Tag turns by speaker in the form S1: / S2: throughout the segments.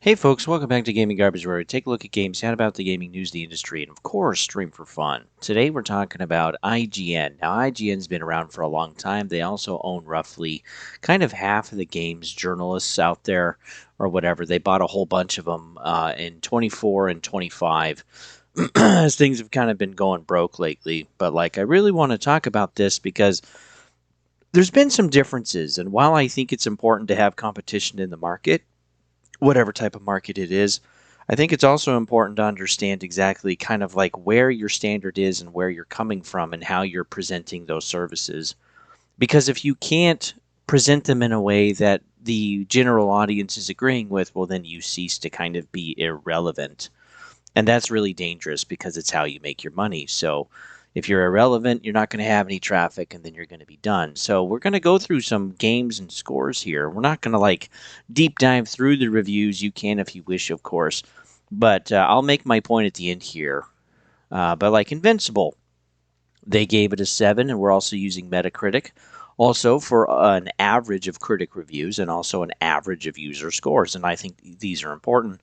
S1: Hey folks, welcome back to Gaming Garbage, where we take a look at games, chat about the gaming news, the industry, and of course, stream for fun. Today we're talking about IGN. Now, IGN's been around for a long time. They also own roughly kind of half of the games journalists out there, or whatever. They bought a whole bunch of them in 24 and 25, as things have kind of been going broke lately. But I really want to talk about this because there's been some differences, and while I think it's important to have competition in the market, whatever type of market it is, I think it's also important to understand exactly kind of like where your standard is and where you're coming from and how you're presenting those services. Because if you can't present them in a way that the general audience is agreeing with, well, then you cease to kind of be irrelevant. And that's really dangerous because it's how you make your money. So if you're irrelevant, you're not going to have any traffic and then you're going to be done. So we're going to go through some games and scores here. We're not going to deep dive through the reviews. You can if you wish, of course. But I'll make my point at the end here. But Invincible, they gave it a 7, and we're also using Metacritic. Also, for an average of critic reviews and also an average of user scores. And I think these are important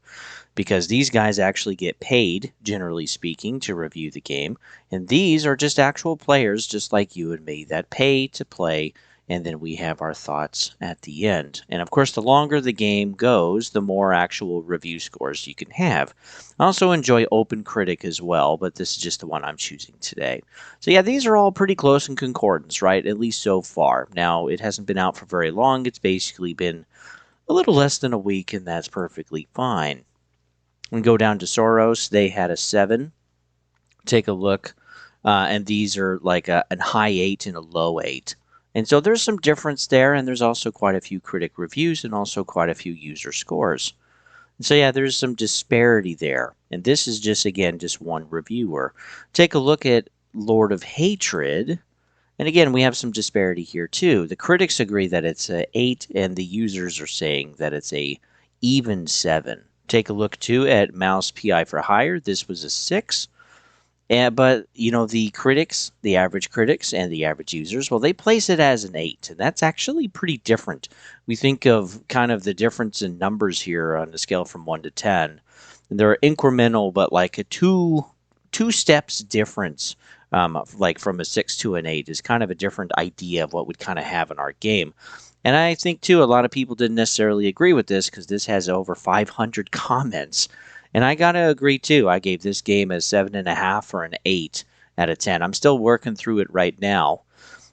S1: because these guys actually get paid, generally speaking, to review the game. And these are just actual players, just like you and me, that pay to play. And then we have our thoughts at the end. And of course, the longer the game goes, the more actual review scores you can have. I also enjoy Open Critic as well, but this is just the one I'm choosing today. So yeah, these are all pretty close in concordance, right? At least so far. Now, it hasn't been out for very long. It's basically been a little less than a week, and that's perfectly fine. We go down to Soros. They had a 7. Take a look. And these are like a high 8 and a low 8. And so there's some difference there, and there's also quite a few critic reviews and also quite a few user scores. And so yeah, there's some disparity there. And this is just, again, just one reviewer. Take a look at Lord of Hatred. And again, we have some disparity here too. The critics agree that it's a 8, and the users are saying that it's a even 7. Take a look too at Mouse PI for Hire. This was a 6. But the critics, the average critics and the average users, well, they place it as an 8, and that's actually pretty different. We think of kind of the difference in numbers here on a scale from 1 to 10, and they're incremental, but like a two steps difference. Like from a 6 to an 8 is kind of a different idea of what we'd kind of have in our game. And I think, too, a lot of people didn't necessarily agree with this because this has over 500 comments. And I got to agree, too. I gave this game a 7.5 or an 8 out of 10. I'm still working through it right now.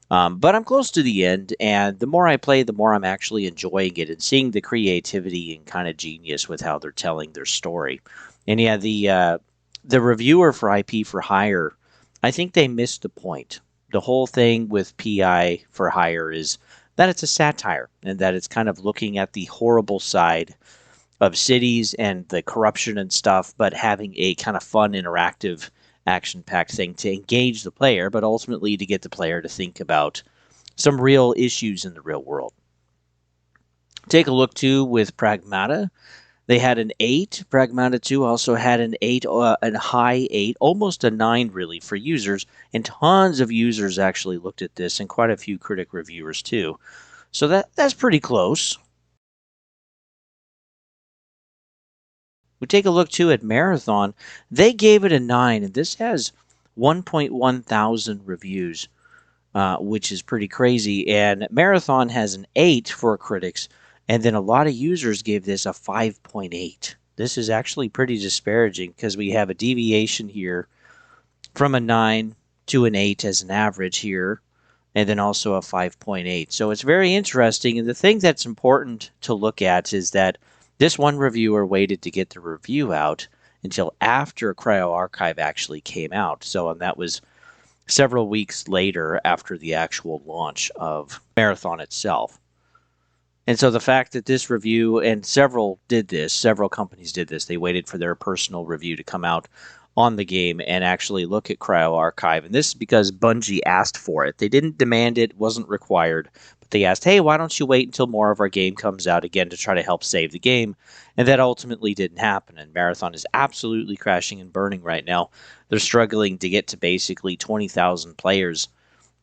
S1: But I'm close to the end, and the more I play, the more I'm actually enjoying it and seeing the creativity and kind of genius with how they're telling their story. And yeah, the reviewer for IP for Hire, I think they missed the point. The whole thing with PI for Hire is that it's a satire and that it's kind of looking at the horrible side of cities and the corruption and stuff, but having a kind of fun, interactive, action-packed thing to engage the player, but ultimately to get the player to think about some real issues in the real world. Take a look, too, with Pragmata. They had an 8. Pragmata 2 also had an 8, a high 8, almost a 9, really, for users. And tons of users actually looked at this, and quite a few critic reviewers, too. So that's pretty close. We take a look, too, at Marathon. They gave it a 9, and this has 1.1 thousand reviews, which is pretty crazy. And Marathon has an 8 for critics, and then a lot of users gave this a 5.8. This is actually pretty disparaging because we have a deviation here from a 9 to an 8 as an average here, and then also a 5.8. So it's very interesting. And the thing that's important to look at is that this one reviewer waited to get the review out until after Cryo Archive actually came out. So, and that was several weeks later after the actual launch of Marathon itself. And so the fact that this review, and several companies did this, they waited for their personal review to come out on the game and actually look at Cryo Archive. And this is because Bungie asked for it. They didn't demand it, wasn't required, but they asked, hey, why don't you wait until more of our game comes out again to try to help save the game? And that ultimately didn't happen. And Marathon is absolutely crashing and burning right now. They're struggling to get to basically 20,000 players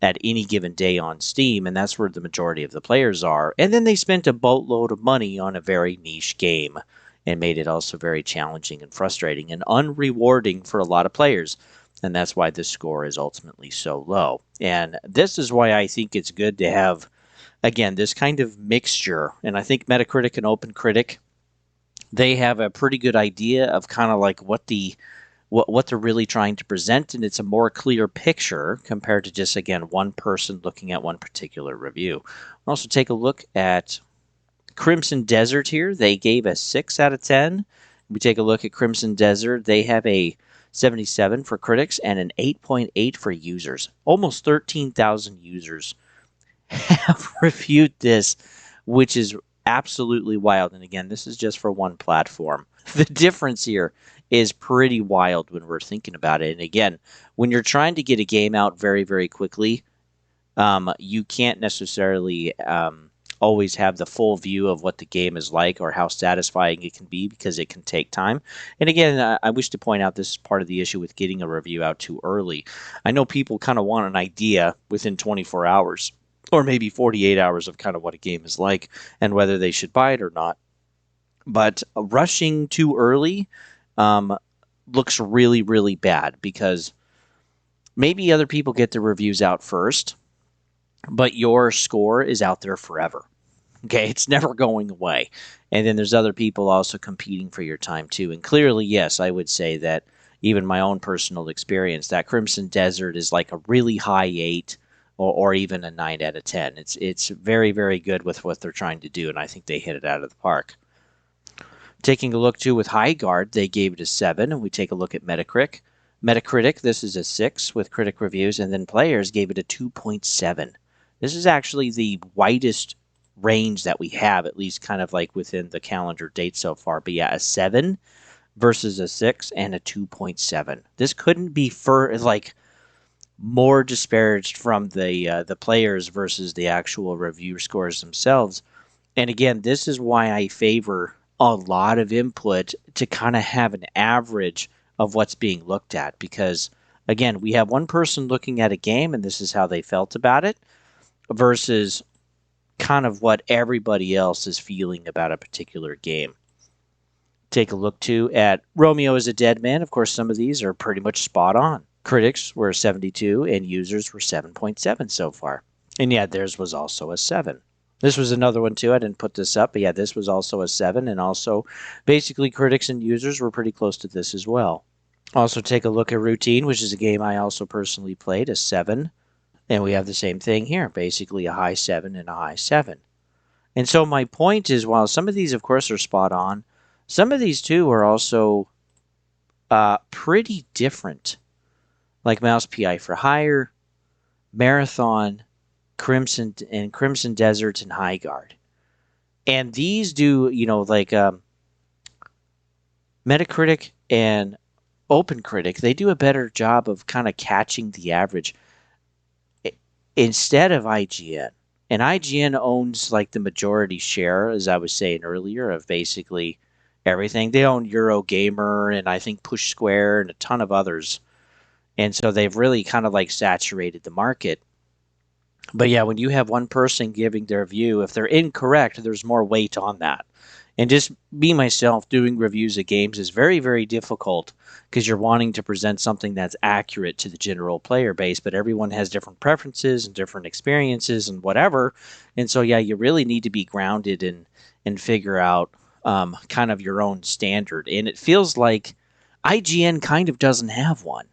S1: at any given day on Steam, and that's where the majority of the players are. And then they spent a boatload of money on a very niche game. and made it also very challenging and frustrating and unrewarding for a lot of players. And that's why this score is ultimately so low. And this is why I think it's good to have, again, this kind of mixture. And I think Metacritic and OpenCritic, they have a pretty good idea of kind of like what they're really trying to present, and it's a more clear picture compared to just, again, one person looking at one particular review. We'll also take a look at Crimson Desert here. They gave a 6 out of 10. We take a look at Crimson Desert. They have a 77 for critics and an 8.8 for users. Almost 13,000 users have reviewed this, which is absolutely wild. And again, this is just for one platform. The difference here is pretty wild when we're thinking about it. And again, when you're trying to get a game out very, very quickly, you can't necessarily always have the full view of what the game is like or how satisfying it can be, because it can take time. And again, I wish to point out this is part of the issue with getting a review out too early. I know people kind of want an idea within 24 hours or maybe 48 hours of kind of what a game is like and whether they should buy it or not. But rushing too early looks really, really bad, because maybe other people get their reviews out first, but your score is out there forever. Okay, it's never going away. And then there's other people also competing for your time too. And clearly, yes, I would say that even my own personal experience, that Crimson Desert is like a really high 8 or even a 9 out of 10. It's very, very good with what they're trying to do, and I think they hit it out of the park. Taking a look too with High Guard, they gave it a 7, and we take a look at Metacritic. Metacritic, this is a 6 with critic reviews, and then players gave it a 2.7. This is actually the widest range that we have, at least kind of like within the calendar date so far. But yeah, a 7 versus a 6 and a 2.7. This couldn't be more disparaged from the players versus the actual review scores themselves. And again, this is why I favor a lot of input to kind of have an average of what's being looked at, because again, we have one person looking at a game and this is how they felt about it versus kind of what everybody else is feeling about a particular game. Take a look too at Romeo is a Dead Man. Of course, some of these are pretty much spot on. Critics were 72 and users were 7.7 so far. And yeah, theirs was also a 7. This was another one too. I didn't put this up, but yeah, this was also a 7, and also basically critics and users were pretty close to this as well. Also take a look at Routine, which is a game I also personally played, a 7. And we have the same thing here, basically a high 7 and a high 7. And so my point is, while some of these, of course, are spot on, some of these too are also pretty different. Like Mouse PI for Hire, Marathon, Crimson Desert, and High Guard. And these do, like Metacritic and OpenCritic, they do a better job of kind of catching the average instead of IGN. And IGN owns like the majority share, as I was saying earlier, of basically everything. They own Eurogamer and I think Push Square and a ton of others. And so they've really kind of like saturated the market. But yeah, when you have one person giving their view, if they're incorrect, there's more weight on that. And just me, myself, doing reviews of games is very, very difficult because you're wanting to present something that's accurate to the general player base, but everyone has different preferences and different experiences and whatever. And so, yeah, you really need to be grounded and figure out kind of your own standard. And it feels like IGN kind of doesn't have one.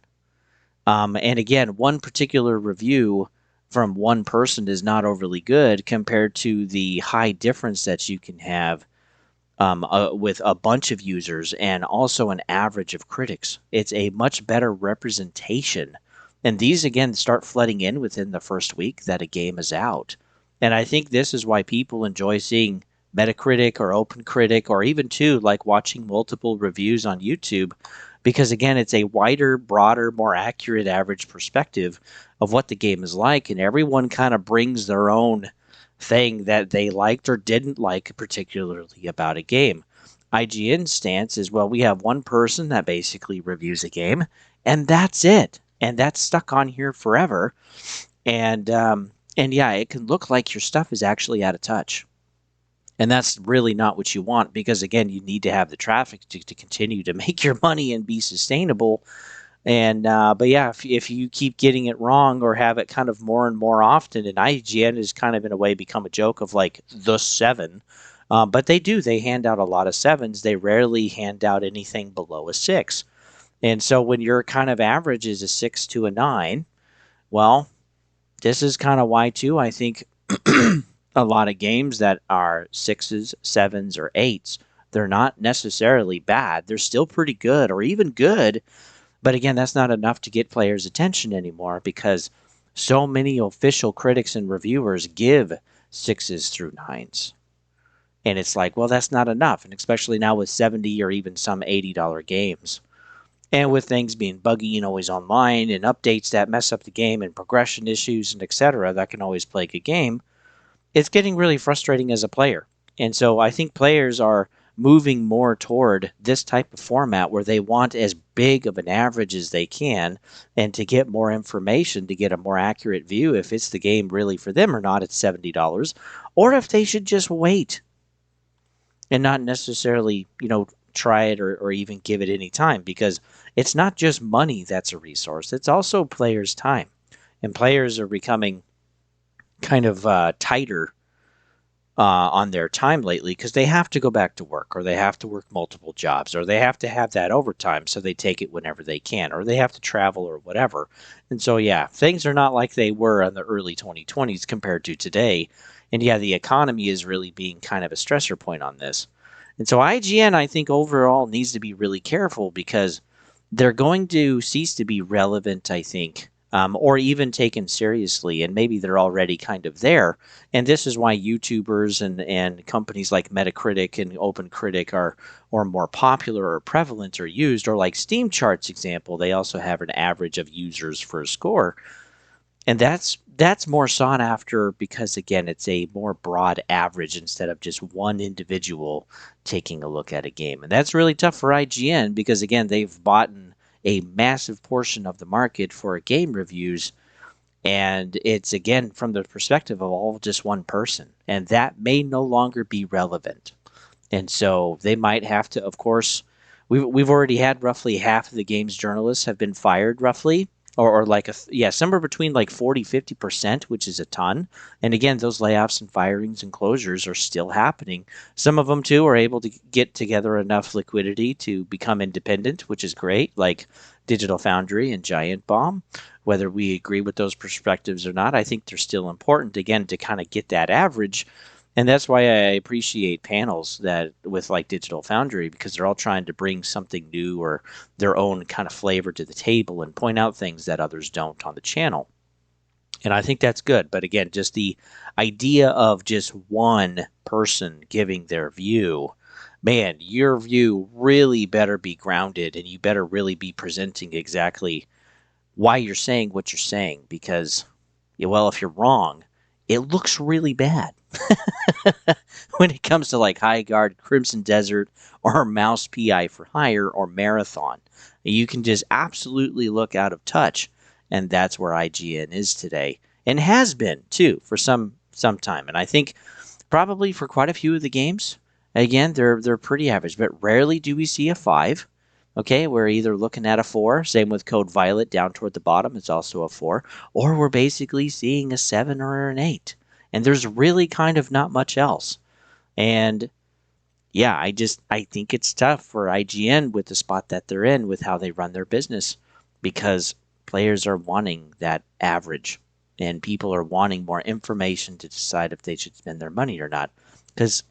S1: And again, one particular review from one person is not overly good compared to the high difference that you can have with a bunch of users and also an average of critics. It's a much better representation. And these, again, start flooding in within the first week that a game is out. And I think this is why people enjoy seeing Metacritic or OpenCritic, or even too, like watching multiple reviews on YouTube, because again, it's a wider, broader, more accurate average perspective of what the game is like, and everyone kind of brings their own thing that they liked or didn't like particularly about a game. IGN's stance is, well, we have one person that basically reviews a game, and that's it. And that's stuck on here forever. And yeah, it can look like your stuff is actually out of touch. And that's really not what you want because, again, you need to have the traffic to continue to make your money and be sustainable. And but yeah, if you keep getting it wrong or have it kind of more and more often, and IGN has kind of in a way become a joke of like the seven, but they hand out a lot of sevens. They rarely hand out anything below a six. And so when your kind of average is a six to a nine, well, this is kind of why too. I think a lot of games that are sixes, sevens, or eights, they're not necessarily bad. They're still pretty good or even good, but again, that's not enough to get players' attention anymore because so many official critics and reviewers give sixes through nines. And it's like, well, that's not enough. And especially now with 70 or even some $80 games. And with things being buggy and always online and updates that mess up the game and progression issues and etc. that can always plague a game, it's getting really frustrating as a player. And so I think players are moving more toward this type of format where they want as big of an average as they can and to get more information to get a more accurate view if it's the game really for them or not at $70 or if they should just wait and not necessarily, try it or even give it any time because it's not just money that's a resource, it's also players' time. And players are becoming kind of tighter on their time lately because they have to go back to work or they have to work multiple jobs or they have to have that overtime so they take it whenever they can or they have to travel or whatever. And so, yeah, things are not like they were in the early 2020s compared to today. And yeah, the economy is really being kind of a stressor point on this. And so IGN, I think, overall needs to be really careful because they're going to cease to be relevant, I think, or even taken seriously. And maybe they're already kind of there. And this is why YouTubers and companies like Metacritic and OpenCritic are more popular or prevalent or used. Or like Steam Charts example, they also have an average of users for a score. And that's more sought after because again it's a more broad average instead of just one individual taking a look at a game. And that's really tough for IGN because again they've bought a massive portion of the market for game reviews, and it's again from the perspective of all just one person, and that may no longer be relevant. And so they might have to, of course, we've already had roughly half of the game's journalists have been fired, roughly, or like somewhere between like 40-50%, which is a ton. And again, those layoffs and firings and closures are still happening. Some of them too are able to get together enough liquidity to become independent, which is great, like Digital Foundry and Giant Bomb. Whether we agree with those perspectives or not, I think they're still important again to kind of get that average. And that's why I appreciate panels that with like Digital Foundry because they're all trying to bring something new or their own kind of flavor to the table and point out things that others don't on the channel. And I think that's good. But again, just the idea of just one person giving their view, man, your view really better be grounded and you better really be presenting exactly why you're saying what you're saying because, well, if you're wrong, it looks really bad. When it comes to like High Guard, Crimson Desert, or Mouse PI for Hire or Marathon. You can just absolutely look out of touch, and that's where IGN is today, and has been too for some time. And I think probably for quite a few of the games, again they're pretty average, but rarely do we see a five. Okay, we're either looking at a four, same with Code Violet down toward the bottom, it's also a four, or we're basically seeing a seven or an eight. And there's really kind of not much else. And yeah, I think it's tough for IGN with the spot that they're in with how they run their business because players are wanting that average and people are wanting more information to decide if they should spend their money or not because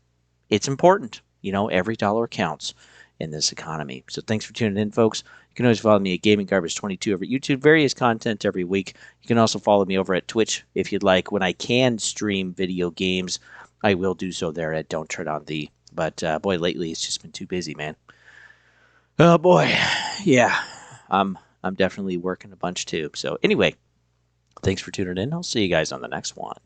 S1: it's important. Every dollar counts in this economy. So thanks for tuning in, folks. You can always follow me at Gaming Garbage 22 over at YouTube. Various content every week. You can also follow me over at Twitch if you'd like. When I can stream video games, I will do so there at Don't Turn On The. But boy, lately it's just been too busy, man. Oh boy, yeah. I'm definitely working a bunch too. So anyway, thanks for tuning in. I'll see you guys on the next one.